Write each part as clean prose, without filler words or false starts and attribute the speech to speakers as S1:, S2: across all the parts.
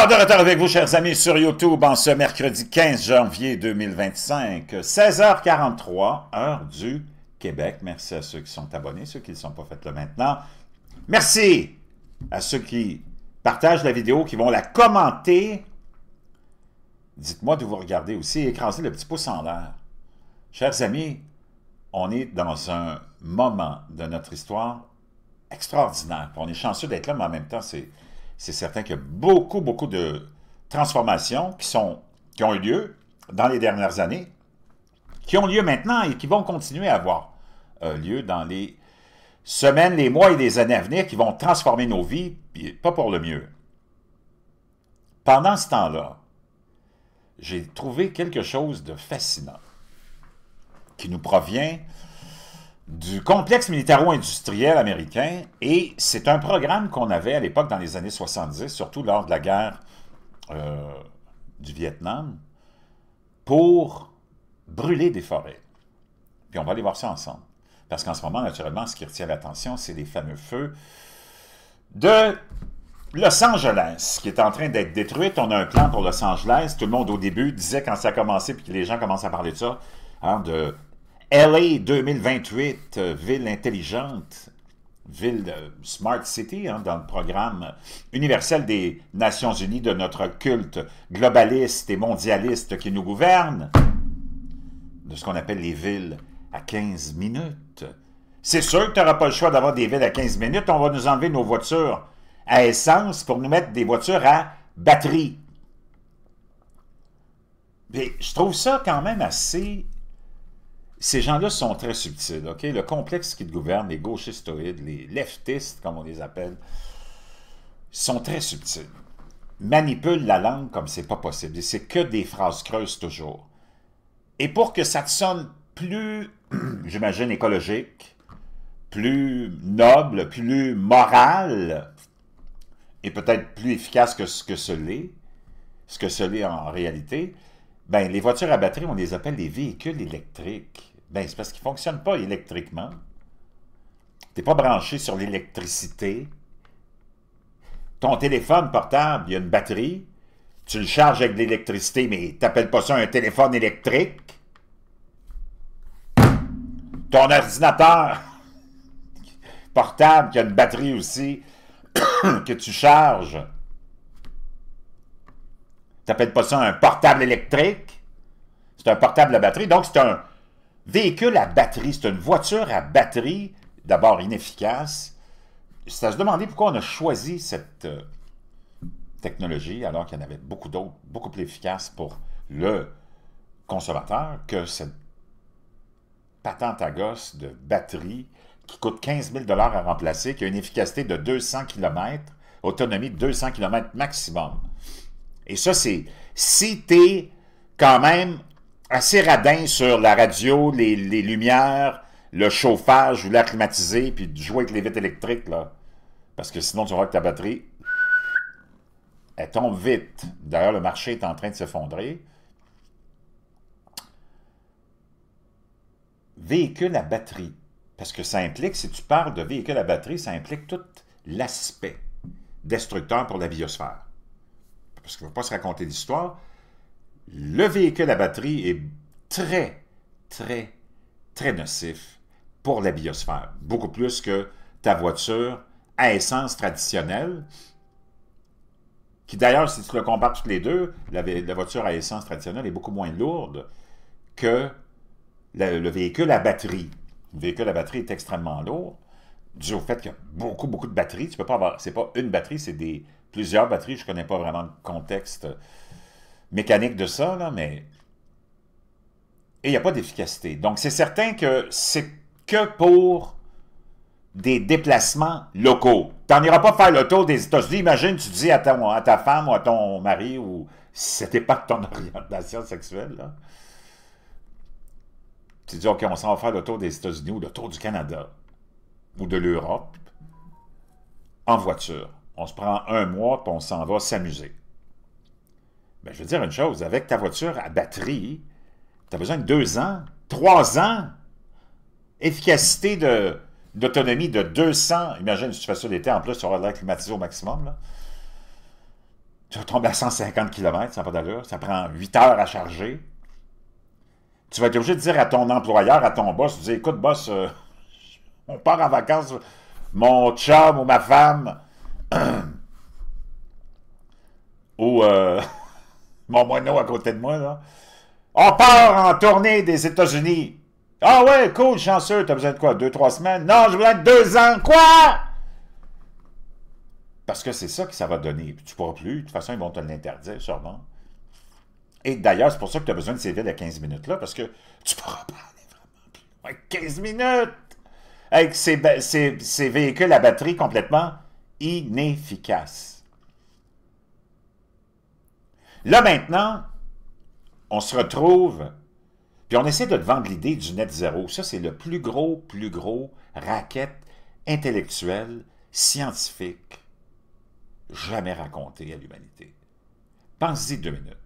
S1: Alors, de retour avec vous, chers amis, sur YouTube, en ce mercredi 15 janvier 2025, 16h43, heure du Québec. Merci à ceux qui sont abonnés, ceux qui ne le sont pas, faites-le maintenant. Merci à ceux qui partagent la vidéo, qui vont la commenter. Dites-moi d'où vous regardez aussi, écrasez le petit pouce en l'air. Chers amis, on est dans un moment de notre histoire extraordinaire. On est chanceux d'être là, mais en même temps, c'est certain qu'il y a beaucoup de transformations qui ont eu lieu dans les dernières années, qui ont lieu maintenant et qui vont continuer à avoir lieu dans les semaines, les mois et les années à venir, qui vont transformer nos vies, puis pas pour le mieux. Pendant ce temps-là, j'ai trouvé quelque chose de fascinant qui nous provient du complexe militaro-industriel américain, et c'est un programme qu'on avait à l'époque dans les années 70, surtout lors de la guerre du Vietnam, pour brûler des forêts. Puis on va aller voir ça ensemble. Parce qu'en ce moment, naturellement, ce qui retient l'attention, c'est les fameux feux de Los Angeles, qui est en train d'être détruite. On a un plan pour Los Angeles. Tout le monde, au début, disait, quand ça a commencé, puis que les gens commencent à parler de ça, hein, de LA 2028, ville intelligente, ville Smart City, hein, dans le programme universel des Nations Unies de notre culte globaliste et mondialiste qui nous gouverne, de ce qu'on appelle les villes à 15 minutes. C'est sûr que tu n'auras pas le choix d'avoir des villes à 15 minutes. On va nous enlever nos voitures à essence pour nous mettre des voitures à batterie. Mais je trouve ça quand même assez... Ces gens-là sont très subtils, OK? Le complexe qui te gouverne, les gauchistoïdes, les leftistes, comme on les appelle, sont très subtils. Manipulent la langue comme c'est pas possible. Et c'est que des phrases creuses toujours. Et pour que ça te sonne plus, j'imagine, écologique, plus noble, plus moral, et peut-être plus efficace que ce que ce l'est en réalité, ben, les voitures à batterie, on les appelle les véhicules électriques. Ben, c'est parce qu'ils ne fonctionnent pas électriquement. Tu n'es pas branché sur l'électricité. Ton téléphone portable, il y a une batterie. Tu le charges avec de l'électricité, mais tu n'appelles pas ça un téléphone électrique. Ton ordinateur portable, qui a une batterie aussi, que tu charges, tu n'appelles pas ça un portable électrique. C'est un portable à batterie. Donc, c'est un véhicule à batterie. C'est une voiture à batterie, d'abord inefficace. C'est à se demander pourquoi on a choisi cette technologie, alors qu'il y en avait beaucoup d'autres, beaucoup plus efficaces pour le consommateur, que cette patente à gosse de batterie qui coûte 15 000 $ à remplacer, qui a une efficacité de 200 km, autonomie de 200 km maximum. Et ça, c'est si tu es quand même assez radin sur la radio, les lumières, le chauffage ou l'air climatisé, puis de jouer avec les vitres électriques, là. Parce que sinon, tu vas voir que ta batterie, elle tombe vite. D'ailleurs, le marché est en train de s'effondrer. Véhicule à batterie. Parce que ça implique, si tu parles de véhicule à batterie, ça implique tout l'aspect destructeur pour la biosphère. Parce qu'il ne faut pas se raconter d'histoire. Le véhicule à batterie est très nocif pour la biosphère. Beaucoup plus que ta voiture à essence traditionnelle, qui d'ailleurs, si tu le compares toutes les deux, la voiture à essence traditionnelle est beaucoup moins lourde que le véhicule à batterie. Le véhicule à batterie est extrêmement lourd, dû au fait qu'il y a beaucoup de batteries. Tu peux pas avoir, c'est pas une batterie, c'est plusieurs batteries. Je ne connais pas vraiment le contexte mécanique de ça, là, mais... Et il n'y a pas d'efficacité. Donc, c'est certain que c'est que pour des déplacements locaux. Tu n'en iras pas faire le tour des États-Unis. Imagine, tu dis à ta femme ou à ton mari, ou si c'était pas de ton orientation sexuelle, là, tu dis, OK, on s'en va faire le tour des États-Unis ou le tour du Canada ou de l'Europe en voiture. On se prend un mois, puis on s'en va s'amuser. Ben, je veux dire une chose, avec ta voiture à batterie, tu as besoin de 2 ans, 3 ans, efficacité d'autonomie de 200, imagine si tu fais ça l'été, en plus, tu auras l'air climatisé au maximum, là. Tu vas tomber à 150 km, ça n'a pas d'allure. Ça prend 8 heures à charger. Tu vas être obligé de dire à ton employeur, à ton boss, tu dis, écoute, boss, on part en vacances, mon chum ou ma femme, ou mon moineau à côté de moi, là. On part en tournée des États-Unis. Ah ouais, cool, chanceux, t'as besoin de quoi? 2-3 semaines? Non, j'ai besoin de 2 ans. Quoi? Parce que c'est ça que ça va donner. Puis tu ne pourras plus. De toute façon, ils vont te l'interdire, sûrement. Et d'ailleurs, c'est pour ça que tu as besoin de ces villes à 15 minutes là, parce que tu ne pourras pas aller vraiment plus loin. 15 minutes! Avec ces véhicules à batterie complètement inefficaces. Là, maintenant, on se retrouve, puis on essaie de te vendre l'idée du net zéro. Ça, c'est le plus gros racket intellectuel, scientifique, jamais raconté à l'humanité. Pense-y 2 minutes.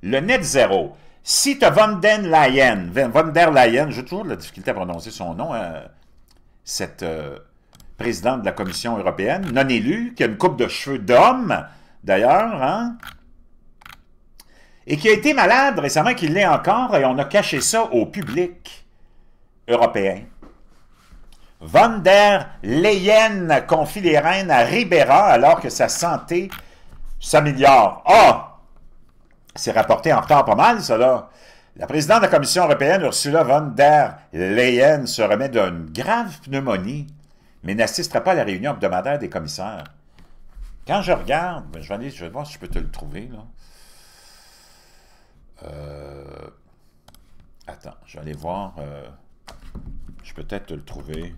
S1: Le net zéro, si tu as von der Leyen, j'ai toujours de la difficulté à prononcer son nom, cette présidente de la Commission européenne, non élue, qui a une coupe de cheveux d'homme, d'ailleurs, hein, et qui a été malade récemment, qui l'est encore, et on a caché ça au public européen. Von der Leyen confie les rênes à Ribera alors que sa santé s'améliore. Ah! C'est rapporté en retard pas mal, ça, là. La présidente de la Commission européenne, Ursula von der Leyen, se remet d'une grave pneumonie, mais n'assistera pas à la réunion hebdomadaire des commissaires. Quand je regarde, je vais voir si je peux te le trouver, là. Attends, je vais aller voir. Je peux peut-être te le trouver.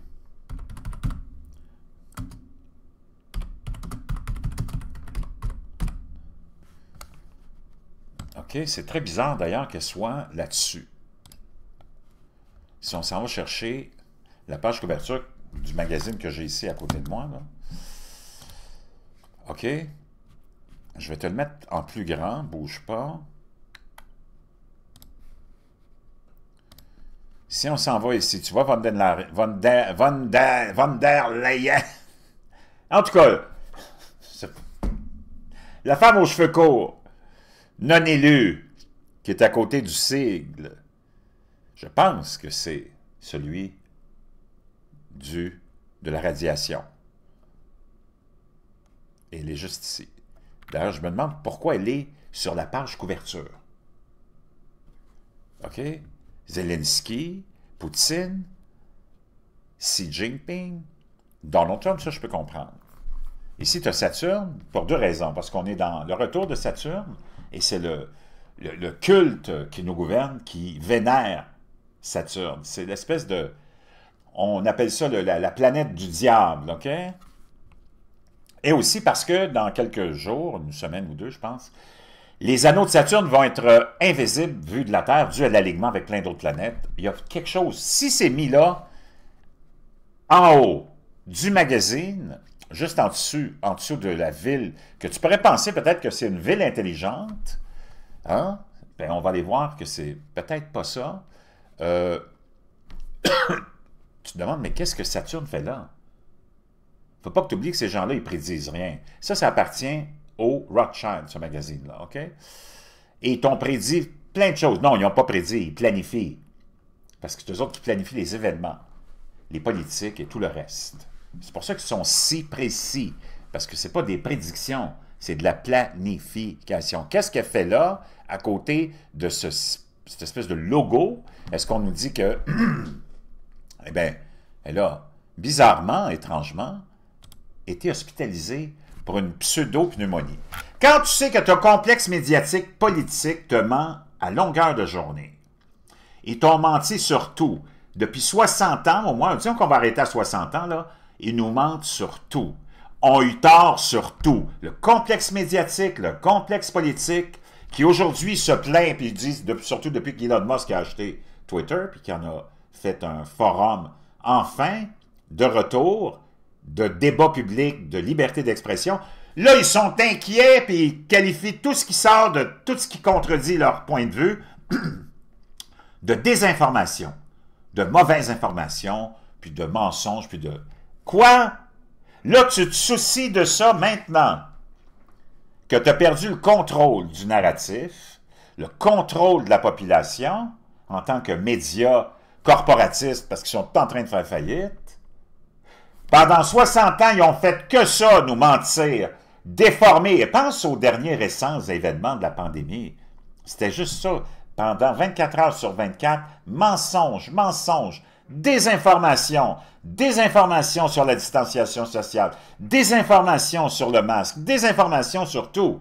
S1: OK, c'est très bizarre d'ailleurs qu'elle soit là-dessus. Si on s'en va chercher la page couverture du magazine que j'ai ici à côté de moi, là. OK. Je vais te le mettre en plus grand, bouge pas. Si on s'en va ici, tu vois von der Leyen. En tout cas, la femme aux cheveux courts, non élue, qui est à côté du sigle, je pense que c'est celui de la radiation. Et elle est juste ici. D'ailleurs, je me demande pourquoi elle est sur la page couverture. OK? Zelensky, Poutine, Xi Jinping, Donald Trump, ça je peux comprendre. Ici, tu as Saturne, pour 2 raisons. Parce qu'on est dans le retour de Saturne, et c'est le culte qui nous gouverne, qui vénère Saturne. C'est l'espèce de... On appelle ça la planète du diable, OK? Et aussi parce que dans quelques jours, une semaine ou 2, je pense, les anneaux de Saturne vont être invisibles vus de la Terre, dû à l'alignement avec plein d'autres planètes. Il y a quelque chose, si c'est mis là, en haut du magazine, juste en dessous de la ville, que tu pourrais penser peut-être que c'est une ville intelligente, hein? Ben, on va aller voir que c'est peut-être pas ça. Tu te demandes, mais qu'est-ce que Saturne fait là? Faut pas que tu oublies que ces gens-là, ils prédisent rien. Ça appartient au Rothschild, ce magazine-là, OK? Et ils t'ont prédit plein de choses. Non, ils n'ont pas prédit, ils planifient. Parce que c'est eux autres qui planifient les événements, les politiques et tout le reste. C'est pour ça qu'ils sont si précis. Parce que ce n'est pas des prédictions, c'est de la planification. Qu'est-ce qu'elle fait là, à côté de cette espèce de logo? Est-ce qu'on nous dit que, eh bien, elle a bizarrement, étrangement, été hospitalisée pour une pseudo-pneumonie. Quand tu sais que ton complexe médiatique politique te ment à longueur de journée, ils t'ont menti sur tout, depuis 60 ans au moins, disons qu'on va arrêter à 60 ans, là, ils nous mentent sur tout, ont eu tort sur tout. Le complexe médiatique, le complexe politique, qui aujourd'hui se plaint, puis ils disent, surtout depuis qu'Elon Musk a acheté Twitter, puis qu'il en a fait un forum, enfin, de retour, de débat public, de liberté d'expression. Là, ils sont inquiets, puis ils qualifient tout ce qui sort de tout ce qui contredit leur point de vue de désinformation, de mauvaise information, puis de mensonges, puis de... Quoi? Là, tu te soucies de ça maintenant. que tu as perdu le contrôle du narratif, le contrôle de la population en tant que médias corporatistes parce qu'ils sont en train de faire faillite. Pendant 60 ans, ils ont fait que ça, nous mentir, déformer. Et pense aux derniers récents événements de la pandémie. C'était juste ça. Pendant 24 heures sur 24, mensonges, mensonges, désinformation, désinformation sur la distanciation sociale, désinformation sur le masque, désinformation sur tout.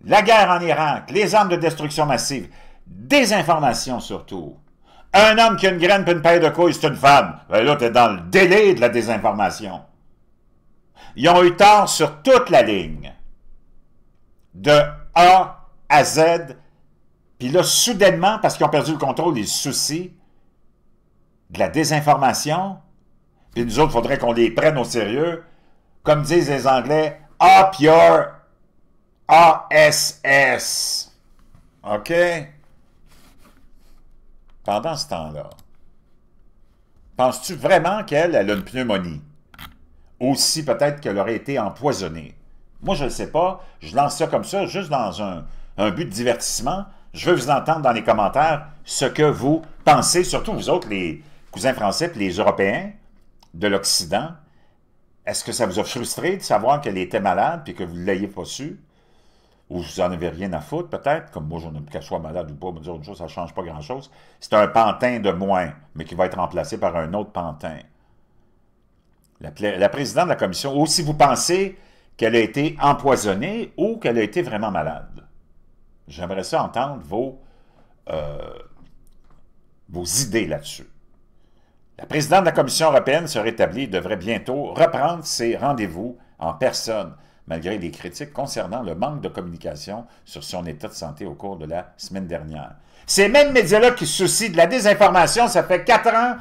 S1: La guerre en Irak, les armes de destruction massive, désinformation surtout. Un homme qui a une graine et une paire de couilles, c'est une femme. Ben là, t'es dans le délai de la désinformation. Ils ont eu tort sur toute la ligne. De A à Z. Puis là, soudainement, parce qu'ils ont perdu le contrôle des soucis de la désinformation, puis nous autres, il faudrait qu'on les prenne au sérieux. Comme disent les Anglais, up your ASS. OK? Pendant ce temps-là, penses-tu vraiment qu'elle a une pneumonie? Aussi peut-être qu'elle aurait été empoisonnée. Moi, je ne le sais pas. Je lance ça comme ça, juste dans un but de divertissement. Je veux vous entendre dans les commentaires ce que vous pensez, surtout vous autres, les cousins français et les Européens de l'Occident. Est-ce que ça vous a frustré de savoir qu'elle était malade et que vous ne l'ayez pas su? Ou vous n'en avez rien à foutre, peut-être, comme moi, j'en ai qu'elle soit malade ou pas, me dire une chose, ça ne change pas grand-chose. C'est un pantin de moins, mais qui va être remplacé par un autre pantin. La présidente de la commission, ou si vous pensez qu'elle a été empoisonnée ou qu'elle a été vraiment malade. J'aimerais ça entendre vos idées là-dessus. La présidente de la Commission européenne se rétablit et devrait bientôt reprendre ses rendez-vous en personne, malgré les critiques concernant le manque de communication sur son état de santé au cours de la semaine dernière. Ces mêmes médias-là qui se soucient de la désinformation, ça fait 4 ans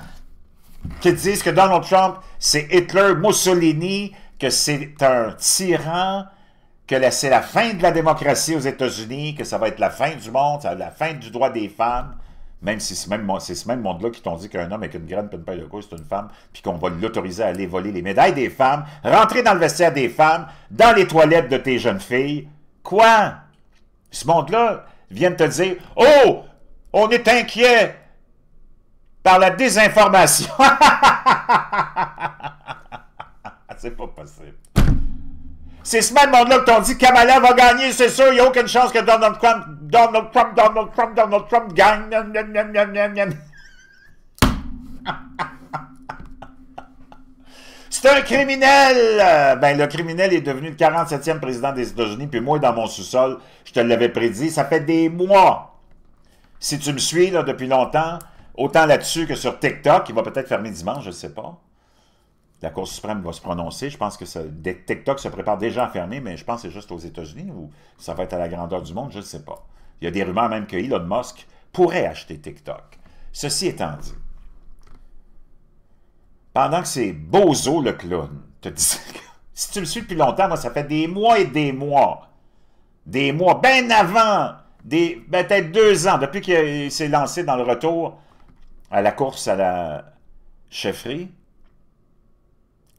S1: qu'ils disent que Donald Trump, c'est Hitler, Mussolini, que c'est un tyran, que c'est la fin de la démocratie aux États-Unis, que ça va être la fin du monde, ça va être la fin du droit des femmes, même si c'est ce même monde-là qui t'ont dit qu'un homme avec une graine et une paille de couilles, c'est une femme, puis qu'on va l'autoriser à aller voler les médailles des femmes, rentrer dans le vestiaire des femmes, dans les toilettes de tes jeunes filles. Quoi? Ce monde-là vient de te dire « Oh, on est inquiet par la désinformation. » C'est pas possible. C'est ce même monde-là que t'ont dit Kamala va gagner, c'est sûr, il n'y a aucune chance que Donald Trump gagne. C'est un criminel! Ben, le criminel est devenu le 47e président des États-Unis, puis moi, dans mon sous-sol, je te l'avais prédit, ça fait des mois. Si tu me suis là, depuis longtemps, autant là-dessus que sur TikTok, il va peut-être fermer dimanche, je ne sais pas. La Cour suprême va se prononcer. Je pense que TikTok se prépare déjà à fermer, mais je pense que c'est juste aux États-Unis ou ça va être à la grandeur du monde, je ne sais pas. Il y a des rumeurs même que Elon Musk pourrait acheter TikTok. Ceci étant dit, pendant que c'est Bozo le clown te dit, si tu le suis depuis longtemps, moi ça fait des mois et des mois, bien avant, peut-être 2 ans, depuis qu'il s'est lancé dans le retour à la course à la chefferie,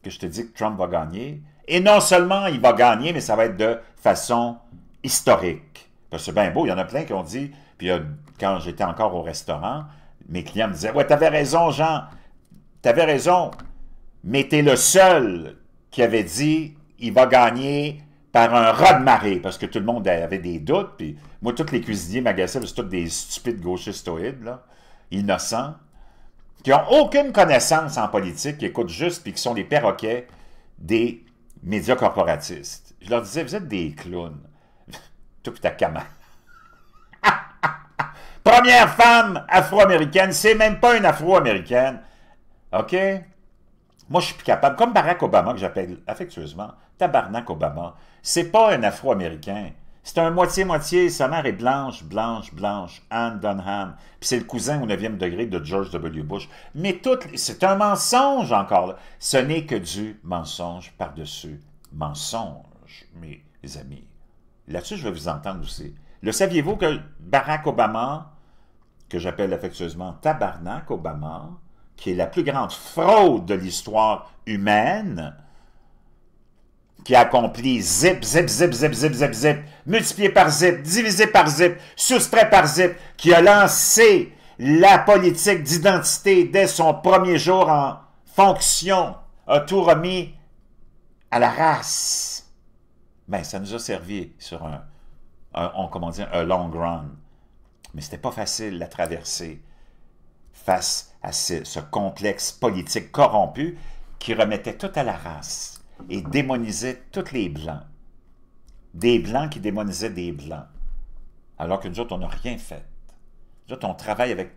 S1: que je te dis que Trump va gagner. Et non seulement il va gagner, mais ça va être de façon historique. Parce que c'est bien beau, il y en a plein qui ont dit, puis quand j'étais encore au restaurant, mes clients me disaient « Ouais, t'avais raison, Jean, t'avais raison, mais t'es le seul qui avait dit il va gagner par un raz-de-marée. » Parce que tout le monde avait des doutes, puis moi, tous les cuisiniers m'agaçaient, c'est tous des stupides gauchistoïdes, là, innocents, qui n'ont aucune connaissance en politique, qui écoutent juste, puis qui sont les perroquets des médias corporatistes. Je leur disais, vous êtes des clowns. Toi pis ta caméra. Première femme afro-américaine, c'est même pas une afro-américaine. OK? Moi, je suis plus capable. Comme Barack Obama, que j'appelle affectueusement Tabarnak Obama, c'est pas un afro-américain. C'est un moitié-moitié. Sa mère est blanche, Anne Dunham. Puis c'est le cousin au 9e degré de George W. Bush. Mais c'est un mensonge encore. Là. Ce n'est que du mensonge par-dessus mensonge, mes amis. Là-dessus, je vais vous entendre aussi. Le saviez-vous que Barack Obama, que j'appelle affectueusement Tabarnak Obama, qui est la plus grande fraude de l'histoire humaine, qui a accompli zip, zip, zip, zip, zip, zip, zip, multiplié par zip, divisé par zip, soustrait par zip, qui a lancé la politique d'identité dès son premier jour en fonction, a tout remis à la race. Ben, ça nous a servi sur un long run. Mais c'était pas facile à traverser face à ce complexe politique corrompu qui remettait tout à la race et démonisait tous les Blancs. Des Blancs qui démonisaient des Blancs. Alors que nous autres, on n'a rien fait. Nous autres, on travaille avec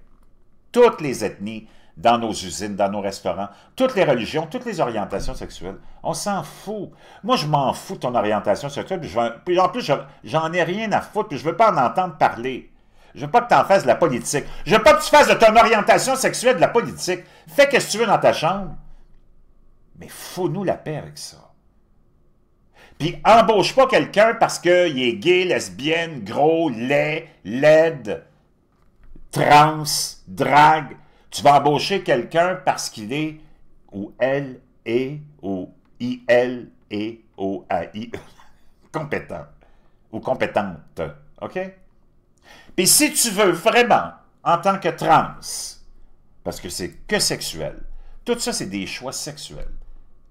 S1: toutes les ethnies dans nos usines, dans nos restaurants, toutes les religions, toutes les orientations sexuelles. On s'en fout. Moi, je m'en fous de ton orientation sexuelle, puis en plus, j'en ai rien à foutre, puis je ne veux pas en entendre parler. Je veux pas que tu en fasses de la politique. Je veux pas que tu fasses de ton orientation sexuelle de la politique. Fais ce que tu veux dans ta chambre. Mais fous-nous la paix avec ça. Puis embauche pas quelqu'un parce qu'il est gay, lesbienne, gros, laid, laide, trans, drague. Tu vas embaucher quelqu'un parce qu'il est, ou elle est, ou il est, ou AI, compétent, ou compétente. OK? Puis si tu veux vraiment, en tant que trans, parce que c'est que sexuel, tout ça, c'est des choix sexuels.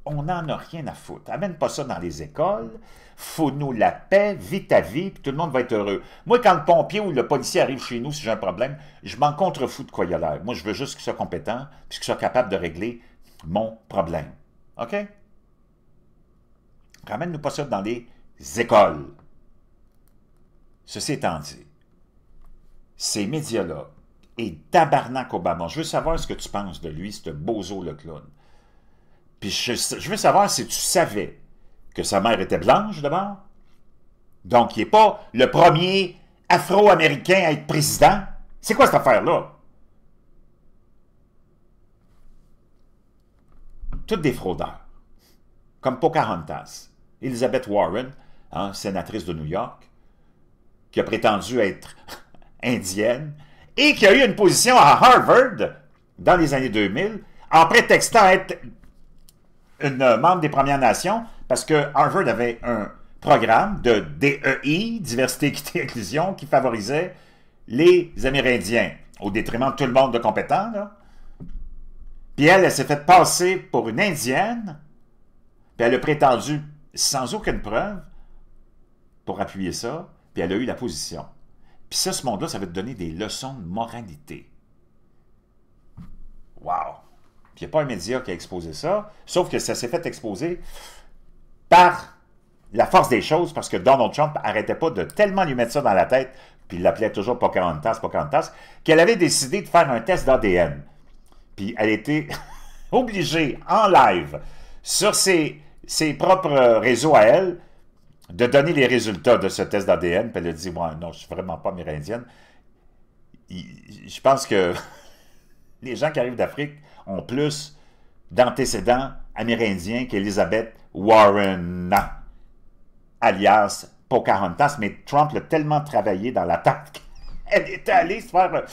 S1: On n'en a rien à foutre. Amène pas ça dans les écoles. Faut-nous la paix, vis ta vie, puis tout le monde va être heureux. Moi, quand le pompier ou le policier arrive chez nous, si j'ai un problème, je m'en contrefous de quoi il a l'air. Moi, je veux juste qu'il soit compétent, puis qu'il soit capable de régler mon problème. OK? Ramène-nous pas ça dans les écoles. Ceci étant dit, ces médias-là, et tabarnak Obama, je veux savoir ce que tu penses de lui, ce bozo le clown. Puis je veux savoir si tu savais que sa mère était blanche, d'abord. Donc, il n'est pas le premier Afro-Américain à être président. C'est quoi cette affaire-là? Toutes des fraudeurs. Comme Pocahontas. Elizabeth Warren, hein, sénatrice de New York, qui a prétendu être indienne, et qui a eu une position à Harvard dans les années 2000, en prétextant être une membre des Premières Nations, parce que Harvard avait un programme de DEI, diversité, équité, inclusion, qui favorisait les Amérindiens, au détriment de tout le monde de compétents. Là. Puis elle s'est fait passer pour une Indienne, puis elle a prétendu, sans aucune preuve, pour appuyer ça, puis elle a eu la position. Puis ça, ce monde-là, ça va te donner des leçons de moralité. Wow! Puis il n'y a pas un média qui a exposé ça, sauf que ça s'est fait exposer par la force des choses, parce que Donald Trump n'arrêtait pas de tellement lui mettre ça dans la tête, puis il l'appelait toujours Pocahontas, Pocahontas, qu'elle avait décidé de faire un test d'ADN. Puis elle était obligée, en live, sur ses propres réseaux à elle, de donner les résultats de ce test d'ADN, puis elle a dit, ouais, non, je ne suis vraiment pas amérindienne. Je pense que les gens qui arrivent d'Afrique ont plus d'antécédents amérindiens qu'Elizabeth Warren, alias Pocahontas, mais Trump l'a tellement travaillé dans la tête qu'elle est allée se faire...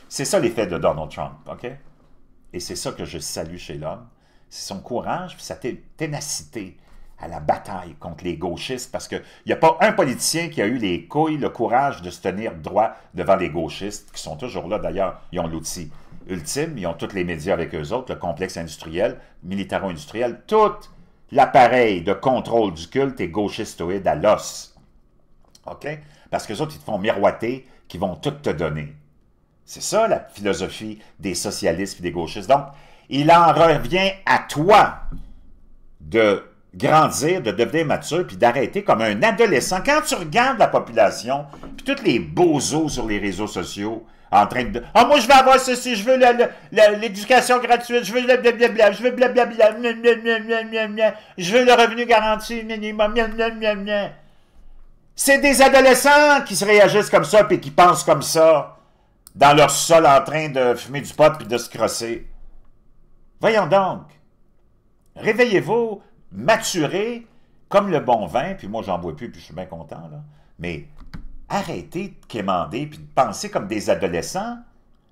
S1: C'est ça l'effet de Donald Trump, OK? Et c'est ça que je salue chez l'homme. C'est son courage et sa ténacité à la bataille contre les gauchistes, parce qu'il n'y a pas un politicien qui a eu les couilles, le courage de se tenir droit devant les gauchistes, qui sont toujours là. D'ailleurs, ils ont l'outil ultime, ils ont tous les médias avec eux autres, le complexe industriel, militaro-industriel, tout l'appareil de contrôle du culte est gauchistoïde à l'os. OK? Parce qu'eux autres, ils te font miroiter, qu'ils vont tout te donner. C'est ça, la philosophie des socialistes et des gauchistes. Donc, il en revient à toi de grandir, de devenir mature, puis d'arrêter comme un adolescent. Quand tu regardes la population, puis tous les bozos sur les réseaux sociaux, en train de... « Ah, moi, je veux avoir ceci, je veux l'éducation gratuite, je veux le blablabla, je veux blablabla, je veux le revenu garanti minimum, C'est des adolescents qui se réagissent comme ça, puis qui pensent comme ça, dans leur sol en train de fumer du pot, puis de se crosser. Voyons donc. Réveillez-vous, maturez, comme le bon vin, puis moi, j'en bois plus, puis je suis bien content, là. Mais... arrêtez de quémander puis de penser comme des adolescents,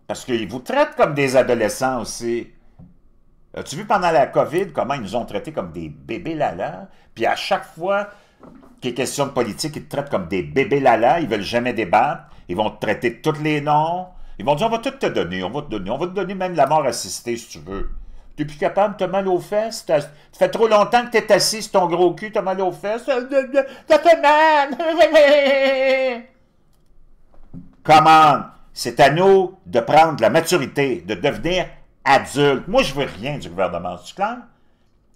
S1: parce qu'ils vous traitent comme des adolescents aussi. As-tu vu pendant la COVID comment ils nous ont traités comme des bébés lala? Puis à chaque fois qu'il est question de politique, ils te traitent comme des bébés lala, ils veulent jamais débattre, ils vont te traiter de tous les noms, ils vont dire on va tout te donner, on va te donner même la mort assistée si tu veux. T'es plus capable, t'as mal aux fesses, ça fait trop longtemps que t'es assis sur ton gros cul, t'as mal aux fesses, ça fait mal! Comment? C'est à nous de prendre la maturité, de devenir adulte. Moi, je veux rien du gouvernement, c'est clair?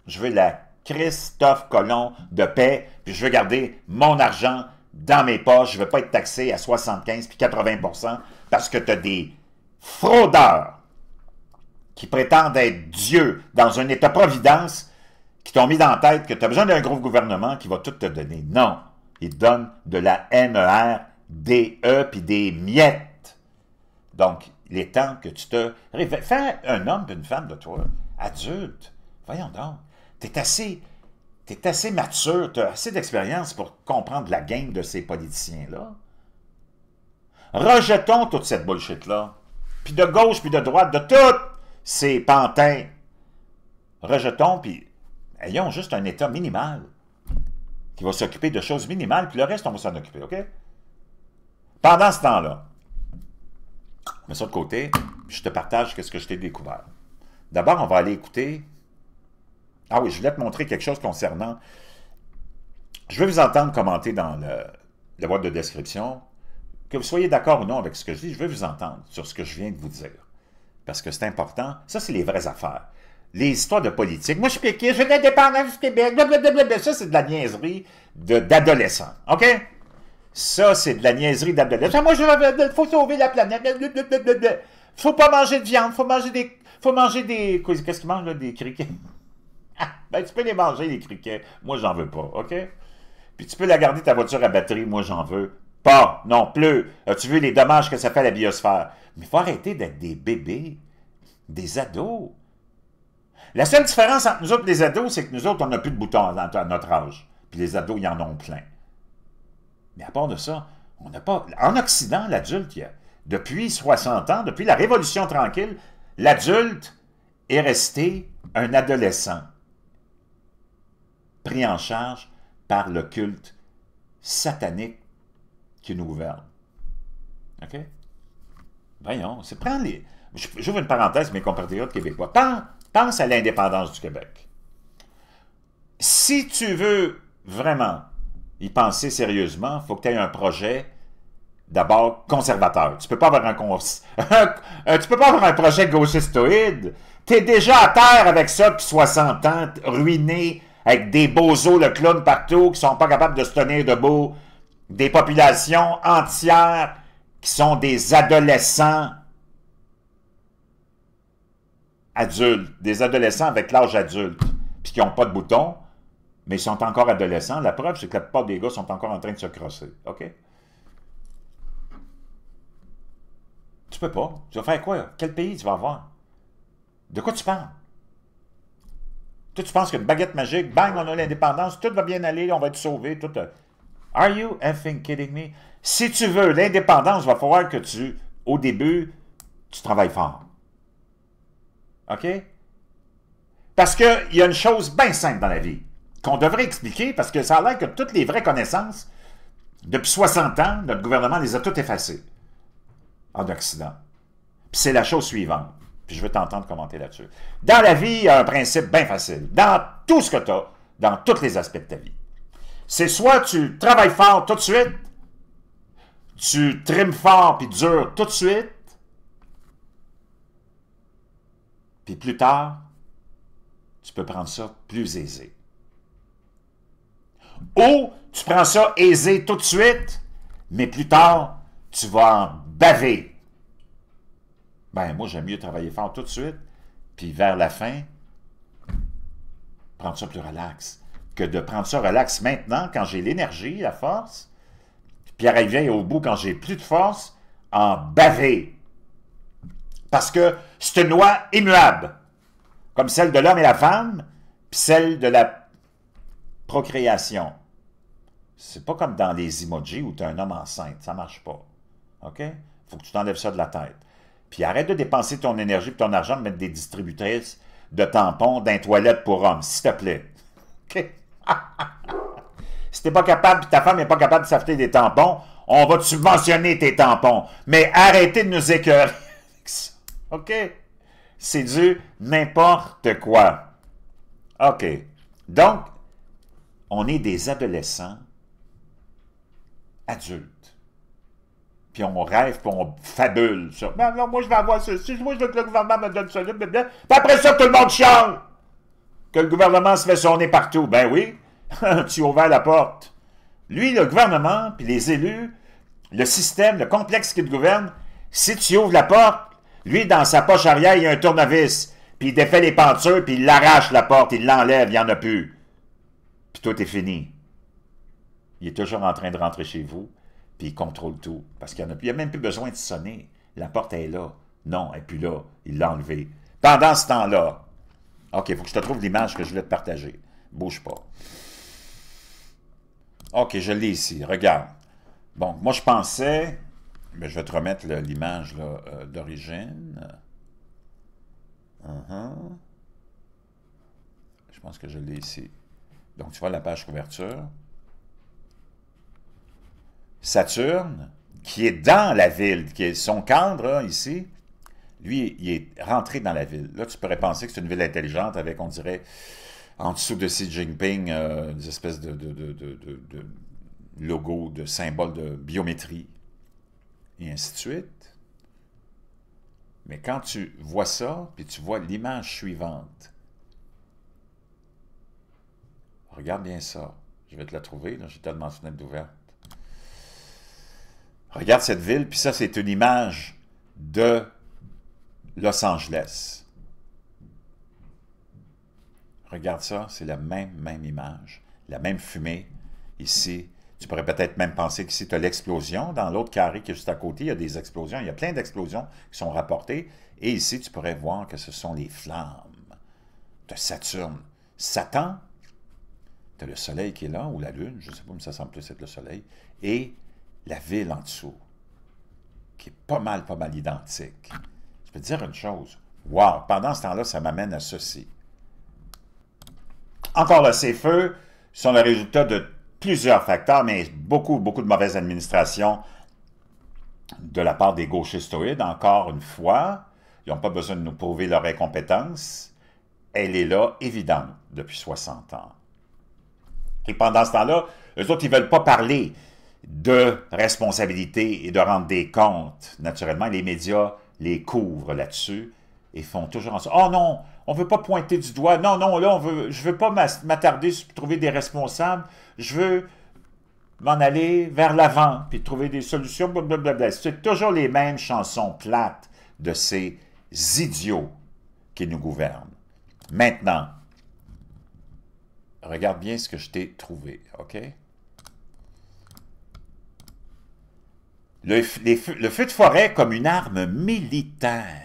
S1: Je veux la Christophe Colomb de paix, puis je veux garder mon argent dans mes poches. Je ne veux pas être taxé à 75 puis 80% parce que tu as des fraudeurs qui prétendent être Dieu dans un État-providence qui t'ont mis dans la tête que tu as besoin d'un gros gouvernement qui va tout te donner. Non, ils te donnent de la MERDE puis des miettes. Donc, il est temps que tu te réveilles. Fais un homme et une femme de toi, adulte. Voyons donc. T'es assez mature, tu as assez d'expérience pour comprendre la game de ces politiciens-là. Rejetons toute cette bullshit-là. Puis de gauche, puis de droite, de tous ces pantins. Rejetons, puis ayons juste un État minimal qui va s'occuper de choses minimales, puis le reste, on va s'en occuper, OK? Pendant ce temps-là, mets ça de côté, puis je te partage ce que je t'ai découvert. D'abord, on va aller écouter... Ah oui, je voulais te montrer quelque chose concernant... Je vais vous entendre commenter dans la boîte de description. Que vous soyez d'accord ou non avec ce que je dis, je vais vous entendre sur ce que je viens de vous dire. Parce que c'est important. Ça, c'est les vraies affaires. Les histoires de politique. Moi, je suis péquiste, je veux l'indépendance du Québec, blablabla. Ça, c'est de la niaiserie d'adolescents. OK? Ça, c'est de la niaiserie d'adolescents. Moi, il faut sauver la planète. Il faut pas manger de viande. Faut manger des... Qu'est-ce qu'ils mangent, là? Des criquets. Ben, tu peux les manger, les criquets. Moi, j'en veux pas. OK? Puis tu peux la garder, ta voiture à batterie. Moi, j'en veux pas non plus. As-tu vu les dommages que ça fait à la biosphère? Mais il faut arrêter d'être des bébés, des ados. La seule différence entre nous autres et les ados, c'est que nous autres, on n'a plus de boutons à notre âge. Puis les ados, ils en ont plein. Mais à part de ça, on n'a pas... En Occident, l'adulte, depuis 60 ans, depuis la Révolution tranquille, l'adulte est resté un adolescent pris en charge par le culte satanique qui nous gouverne. OK? Voyons, c'est prendre les... J'ouvre une parenthèse, mes compatriotes québécois. Pense à l'indépendance du Québec. Si tu veux vraiment y penser sérieusement, il faut que tu aies un projet d'abord conservateur. Tu ne peux pas avoir tu peux pas avoir un projet gauchistoïde. Tu es déjà à terre avec ça depuis 60 ans, ruiné, avec des bozos, le clown partout, qui sont pas capables de se tenir debout, des populations entières qui sont des adolescents adultes, des adolescents avec l'âge adulte, puis qui n'ont pas de boutons, mais ils sont encore adolescents. La preuve, c'est que la plupart des gars sont encore en train de se crosser. OK? Tu peux pas. Tu vas faire quoi? Quel pays tu vas avoir? De quoi tu parles? Toi, tu penses qu'une baguette magique, bang, on a l'indépendance, tout va bien aller, on va être sauvés, tout... Are you effing kidding me? Si tu veux l'indépendance, il va falloir que au début, tu travailles fort. OK? Parce qu'il y a une chose bien simple dans la vie qu'on devrait expliquer, parce que ça a l'air que toutes les vraies connaissances, depuis 60 ans, notre gouvernement les a toutes effacées en Occident. Puis c'est la chose suivante. Puis je veux t'entendre commenter là-dessus. Dans la vie, il y a un principe bien facile. Dans tout ce que tu as, dans tous les aspects de ta vie. C'est soit tu travailles fort tout de suite, tu trimes fort puis dur tout de suite, puis plus tard, tu peux prendre ça plus aisé. Ou tu prends ça aisé tout de suite, mais plus tard, tu vas en baver. Ben, moi, j'aime mieux travailler fort tout de suite, puis vers la fin, prendre ça plus relax. Que de prendre ça relax maintenant, quand j'ai l'énergie, la force, puis arriver au bout quand j'ai plus de force, en baver. Parce que c'est une loi immuable, comme celle de l'homme et la femme, puis celle de la procréation. C'est pas comme dans les emojis où tu as un homme enceinte, ça marche pas. OK? Faut que tu t'enlèves ça de la tête. Puis arrête de dépenser ton énergie et ton argent de mettre des distributrices de tampons dans les toilettes pour hommes, s'il te plaît. OK? Si t'es pas capable, puis ta femme n'est pas capable de s'acheter des tampons, on va te subventionner tes tampons. Mais arrêtez de nous écœurer avec ça. OK? C'est du n'importe quoi. OK. Donc, on est des adolescents adultes. Puis on rêve, puis on fabule sur « Non, non, moi je vais avoir ceci, moi je veux que le gouvernement me donne ça, blablabla. » Puis après ça, tout le monde chiale que le gouvernement se fait sonner partout. Ben oui, tu as ouvert la porte. Lui, le gouvernement, puis les élus, le système, le complexe qui te gouverne, si tu ouvres la porte, lui, dans sa poche arrière, il y a un tournevis, puis il défait les pentures, puis il l'arrache la porte, il l'enlève, il n'y en a plus. Puis tout est fini. Il est toujours en train de rentrer chez vous, puis il contrôle tout. Parce qu'il n'y a même plus besoin de sonner. La porte est là. Non, elle n'est plus là. Il l'a enlevée. Pendant ce temps-là, OK, il faut que je te trouve l'image que je voulais te partager. Bouge pas. OK, je l'ai ici. Regarde. Bon, moi, je pensais... Mais je vais te remettre l'image d'origine. Je pense que je l'ai ici. Donc, tu vois la page couverture. Saturne, qui est dans la ville, qui est son cadre, là, ici, lui, il est rentré dans la ville. Là, tu pourrais penser que c'est une ville intelligente avec, on dirait, en dessous de Xi Jinping, des espèces de logos, de symboles de biométrie, et ainsi de suite. Mais quand tu vois ça, puis tu vois l'image suivante, regarde bien ça. Je vais te la trouver, là, j'ai tellement de fenêtres ouvertes. Regarde cette ville, puis ça, c'est une image de Los Angeles. Regarde ça, c'est la même image, la même fumée. Ici, tu pourrais peut-être même penser qu'ici, tu as l'explosion. Dans l'autre carré qui est juste à côté, il y a des explosions. Il y a plein d'explosions qui sont rapportées. Et ici, tu pourrais voir que ce sont les flammes de Saturne. Satan, tu as le soleil qui est là, ou la lune, je ne sais pas, mais ça semble plus être le soleil, et la ville en dessous, qui est pas mal identique. Je peux te dire une chose. Wow! Pendant ce temps-là, ça m'amène à ceci. Encore là, ces feux sont le résultat de plusieurs facteurs, mais beaucoup de mauvaise administration de la part des gauchistoïdes. Encore une fois, ils n'ont pas besoin de nous prouver leur incompétence. Elle est là, évidente, depuis 60 ans. Et pendant ce temps-là, eux autres, ils ne veulent pas parler de responsabilité et de rendre des comptes. Naturellement, les médias les couvrent là-dessus et font toujours en sorte « Oh non, on ne veut pas pointer du doigt. Non, non, là, je ne veux pas m'attarder sur trouver des responsables. Je veux m'en aller vers l'avant puis trouver des solutions. » Blablabla. C'est toujours les mêmes chansons plates de ces idiots qui nous gouvernent. Maintenant, regarde bien ce que je t'ai trouvé, OK? Le feu de forêt comme une arme militaire.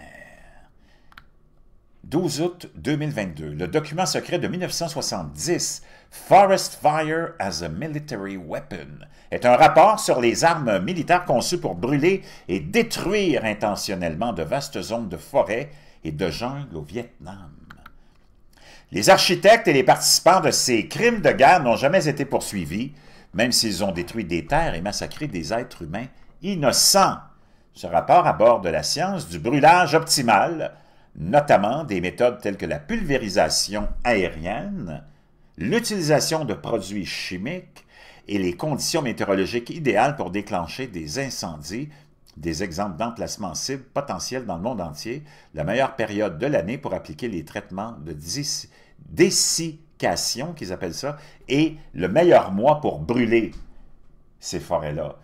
S1: 12 août 2022. Le document secret de 1970, Forest Fire as a Military Weapon, est un rapport sur les armes militaires conçues pour brûler et détruire intentionnellement de vastes zones de forêt et de jungle au Vietnam. Les architectes et les participants de ces crimes de guerre n'ont jamais été poursuivis, même s'ils ont détruit des terres et massacré des êtres humains innocents. Ce rapport aborde la science du brûlage optimal, notamment des méthodes telles que la pulvérisation aérienne, l'utilisation de produits chimiques et les conditions météorologiques idéales pour déclencher des incendies, des exemples d'emplacements cibles potentiels dans le monde entier, la meilleure période de l'année pour appliquer les traitements de dessiccation, qu'ils appellent ça, et le meilleur mois pour brûler ces forêts-là.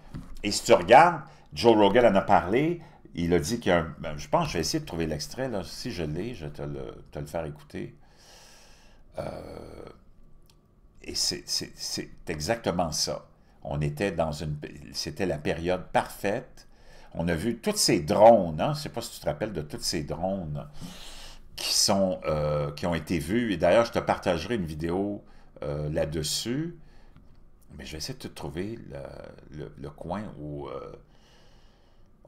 S1: Et si tu regardes, Joe Rogan en a parlé, il a dit qu'il y a un... je pense que je vais essayer de trouver l'extrait, là. Si je l'ai, je vais te le faire écouter. Et c'est exactement ça. On était dans une... C'était la période parfaite. On a vu tous ces drones, hein? Je ne sais pas si tu te rappelles de tous ces drones qui ont été vus. Et d'ailleurs, je te partagerai une vidéo là-dessus. Mais je vais essayer de te trouver le coin où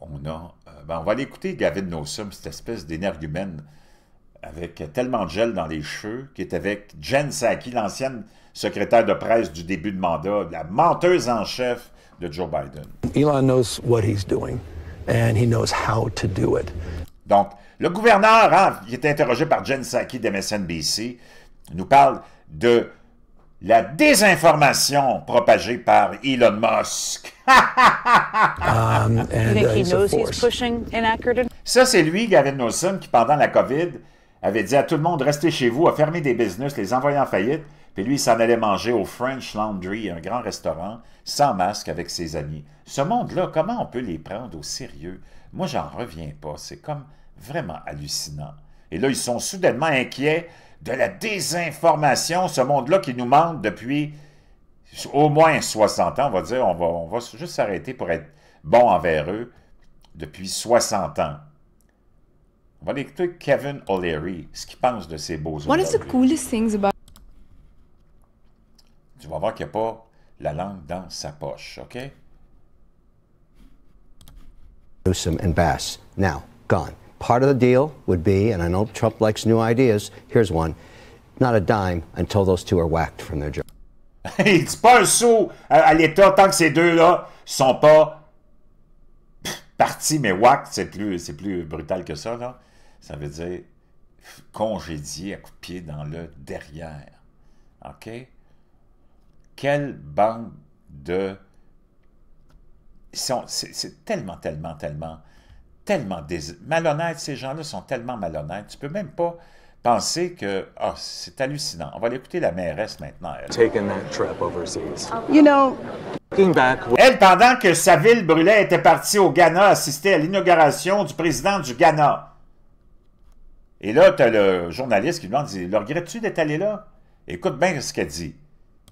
S1: on a... on va aller écouter Gavin Newsom, cette espèce d'énergumène avec tellement de gel dans les cheveux, qui est avec Jen Psaki, l'ancienne secrétaire de presse du début de mandat, la menteuse en chef de Joe Biden.
S2: Elon knows what he's doing, and he knows how to do it.
S1: Donc, le gouverneur, hein, il est interrogé par Jen Psaki d'MSNBC, nous parle de la désinformation propagée par Elon Musk. Ça, c'est lui, Gavin Newsom, qui, pendant la COVID, avait dit à tout le monde, restez chez vous, a fermé des business, les envoyer en faillite, puis lui, il s'en allait manger au French Laundry, un grand restaurant, sans masque, avec ses amis. Ce monde-là, comment on peut les prendre au sérieux? Moi, j'en reviens pas. C'est comme vraiment hallucinant. Et là, ils sont soudainement inquiets de la désinformation, ce monde-là qui nous manque depuis au moins 60 ans, on va dire, on va juste s'arrêter pour être bon envers eux, depuis 60 ans. On va aller écouter Kevin O'Leary, ce qu'il pense de ces beaux
S3: What is the coolest things about...
S1: Tu vas voir qu'il n'y a pas la langue dans sa poche, OK?
S4: Newsom and Bass, now, gone. Part of the deal would be, and I know Trump likes new ideas, here's one, not a dime until those two are whacked from their job.
S1: Il dit pas un sou à l'État tant que ces deux-là sont pas partis, mais whacked, c'est plus brutal que ça, là. Ça veut dire congédier à coups de pied dans le derrière. OK? Quelle bande de... C'est tellement malhonnête, ces gens-là sont tellement malhonnêtes. Tu peux même pas penser que... Ah, c'est hallucinant. On va aller écouter la mairesse maintenant. Elle, pendant que sa ville brûlait, était partie au Ghana assister à l'inauguration du président du Ghana. Et là, tu as le journaliste qui lui demande, « Le regrettes-tu d'être allé là? » Écoute bien ce qu'elle dit.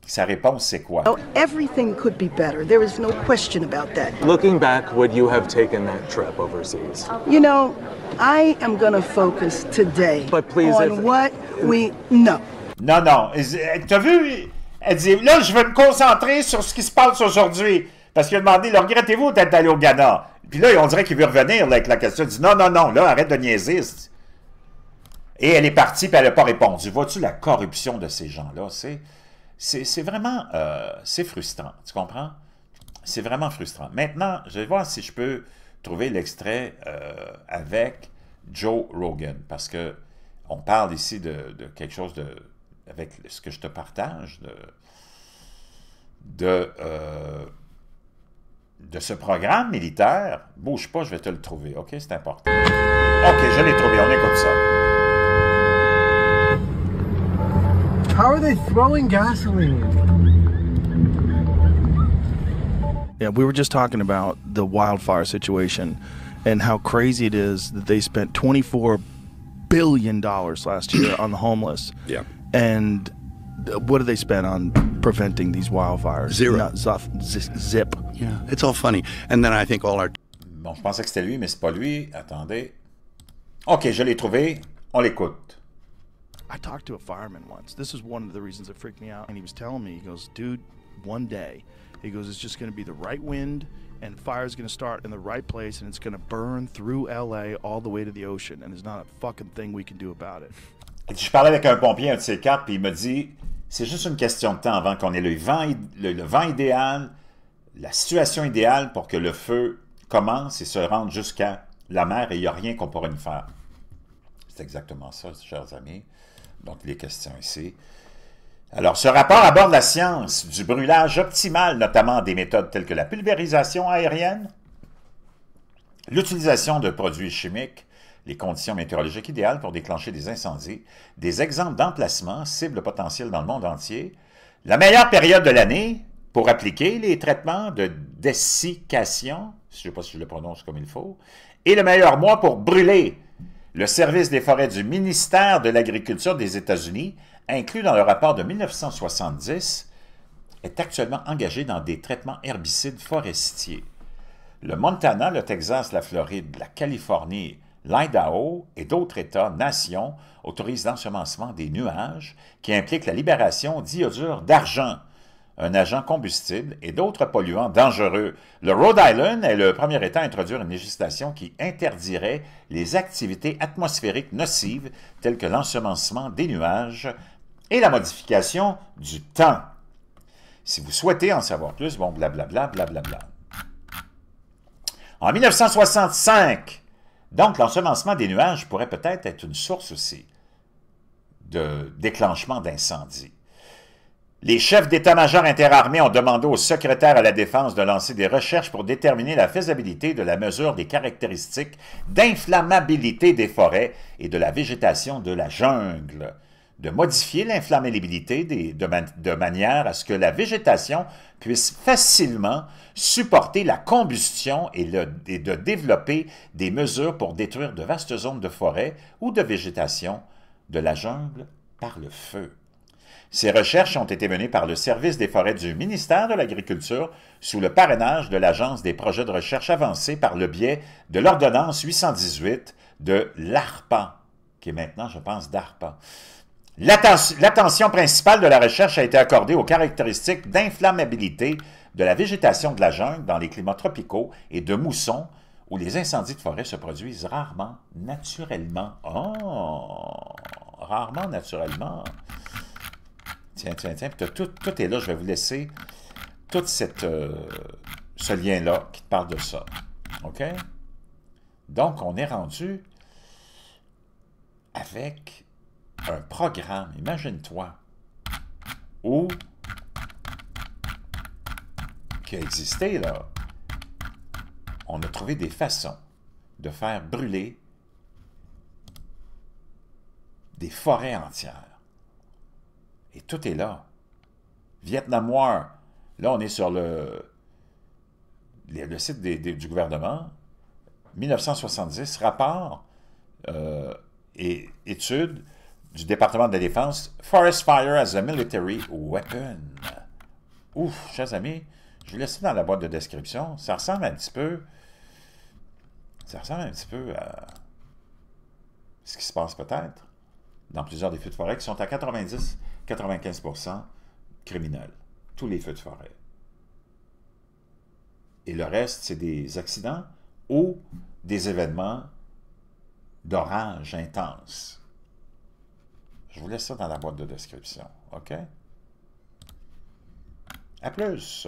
S1: Sa réponse, c'est quoi?
S5: Oh, everything could be better. There is no question about that.
S6: Looking back, would you have taken that trip overseas?
S5: You know, I am going to focus today
S6: But please,
S5: on what we know.
S1: Non, non. T'as vu? Elle dit, là, je vais me concentrer sur ce qui se passe aujourd'hui. Parce qu'il a demandé, le regrettez-vous d'être allé au Ghana? Puis là, on dirait qu'il veut revenir là, avec la question. Il dit, non, non, non, là, arrête de niaiser. Et elle est partie, puis elle n'a pas répondu. Vois-tu la corruption de ces gens-là? C'est vraiment... c'est frustrant, tu comprends? C'est vraiment frustrant. Maintenant, je vais voir si je peux trouver l'extrait avec Joe Rogan, parce que on parle ici de quelque chose de... avec ce que je te partage, de ce programme militaire. Bouge pas, je vais te le trouver, OK? C'est important. OK, je l'ai trouvé, on écoute ça.
S7: How are they throwing gasoline?
S8: Yeah, we were just talking about the wildfire situation and how crazy it is that they spent $24 billion last year on the homeless.
S9: Yeah.
S8: And what do they spend on preventing these wildfires?
S9: Zero.
S8: Zip.
S9: Yeah, it's all funny. And then I think all our...
S1: Bon, je pensais que c'était lui, mais c'est pas lui. Attendez. OK, je l'ai trouvé. On l'écoute.
S8: I talked to a fireman once. This is one of the reasons that freaked me out. And he was telling me, he goes, dude, one day, he goes, it's just going to be the right wind and fire's going to start in the right place and it's going to burn through LA all the way to the ocean. And there's not a fucking thing we can do about it.
S1: Et je parlais avec un pompier, un de ces quatre, puis il me dit, c'est juste une question de temps avant qu'on ait le vent idéal, la situation idéale pour que le feu commence et se rende jusqu'à la mer et il n'y a rien qu'on pourra nous faire. C'est exactement ça, chers amis. Donc, les questions ici. Alors, ce rapport aborde la science du brûlage optimal, notamment des méthodes telles que la pulvérisation aérienne, l'utilisation de produits chimiques, les conditions météorologiques idéales pour déclencher des incendies, des exemples d'emplacements, cibles potentielles dans le monde entier, la meilleure période de l'année pour appliquer les traitements de dessiccation, je ne sais pas si je le prononce comme il faut, et le meilleur mois pour brûler. Le service des forêts du ministère de l'Agriculture des États-Unis, inclus dans le rapport de 1970, est actuellement engagé dans des traitements herbicides forestiers. Le Montana, le Texas, la Floride, la Californie, l'Idaho et d'autres États, nations, autorisent l'ensemencement des nuages qui implique la libération d'iodure d'argent, un agent combustible et d'autres polluants dangereux. Le Rhode Island est le premier État à introduire une législation qui interdirait les activités atmosphériques nocives telles que l'ensemencement des nuages et la modification du temps. Si vous souhaitez en savoir plus, bon, blablabla, blablabla. En 1965, donc l'ensemencement des nuages pourrait peut-être être une source aussi de déclenchement d'incendie. Les chefs d'état-major interarmés ont demandé au secrétaire à la Défense de lancer des recherches pour déterminer la faisabilité de la mesure des caractéristiques d'inflammabilité des forêts et de la végétation de la jungle, de modifier l'inflammabilité de manière à ce que la végétation puisse facilement supporter la combustion et de développer des mesures pour détruire de vastes zones de forêt ou de végétation de la jungle par le feu. Ces recherches ont été menées par le Service des forêts du ministère de l'Agriculture sous le parrainage de l'Agence des projets de recherche avancés par le biais de l'ordonnance 818 de l'ARPA, qui est maintenant, je pense, d'ARPA. L'attention principale de la recherche a été accordée aux caractéristiques d'inflammabilité de la végétation de la jungle dans les climats tropicaux et de mousson, où les incendies de forêt se produisent rarement naturellement. Oh! Rarement naturellement. Tiens, tout est là. Je vais vous laisser tout ce lien-là qui te parle de ça. OK? Donc, on est rendu avec un programme, imagine-toi, qui a existé, là. On a trouvé des façons de faire brûler des forêts entières. Et tout est là. Vietnam War, là, on est sur le site du gouvernement. 1970, rapport et étude du département de la Défense, Forest Fire as a Military Weapon. Ouf, chers amis, je vous laisse ça dans la boîte de description. Ça ressemble un petit peu à ce qui se passe peut-être dans plusieurs des feux de forêt qui sont à 90-95% criminels. Tous les feux de forêt. Et le reste, c'est des accidents ou des événements d'orage intense. Je vous laisse ça dans la boîte de description. OK? À plus!